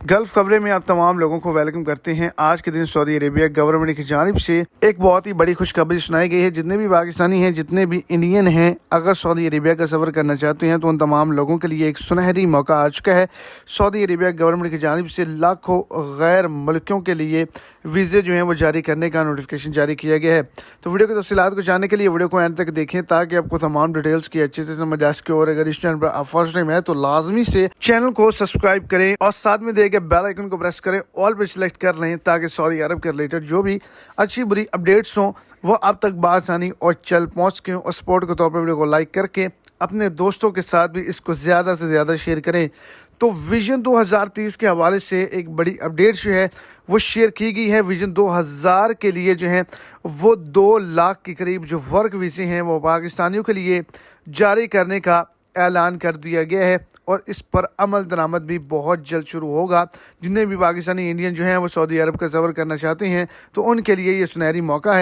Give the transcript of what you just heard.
Gulf खबरें में आप तमाम लोगों को वेलकम करते हैं। आज के दिन सऊदी अरेबिया गवर्नमेंट की जानिब से एक बहुत ही बड़ी खुशखबरी सुनाई गई है। जितने भी पाकिस्तानी हैं, जितने भी इंडियन हैं, अगर सऊदी अरेबिया का सफ़र करना चाहते हैं तो उन तमाम लोगों के लिए एक सुनहरी मौका आ चुका है। सऊदी अरेबिया गवर्नमेंट की जानिब से लाखों गैर मुल्कों के लिए वीज़े जो हैं वो जारी करने का नोटिफिकेशन जारी किया गया है। तो वीडियो की तफसीलात को जानने के लिए वीडियो को एंड तक देखें ताकि आपको तमाम डिटेल्स की अच्छे से समझ आ सके। और अगर इस चैनल पर आप फर्स्ट टाइम है तो लाजमी से चैनल को सब्सक्राइब करें और साथ में दिए गए बेल आइकन को प्रेस करें, ऑल पे सिलेक्ट कर लें ताकि सऊदी अरब के रिलेटेड जो भी अच्छी बुरी अपडेट्स हों वो आप तक बआसानी और चल पहुँच के और सपोर्ट के तौर पर वीडियो को लाइक करके अपने दोस्तों के साथ भी इसको ज़्यादा से ज़्यादा शेयर करें। तो विजन 2030 के हवाले से एक बड़ी अपडेट जो है वो शेयर की गई है। विजन 2000 के लिए जो है वो 2 लाख के करीब जो वर्क वीज़े हैं वो पाकिस्तानियों के लिए जारी करने का ऐलान कर दिया गया है और इस पर अमल दरामद भी बहुत जल्द शुरू होगा। जितने भी पाकिस्तानी इंडियन जो हैं वो सऊदी अरब का सफ़र करना चाहते हैं तो उनके लिए ये सुनहरी मौका है।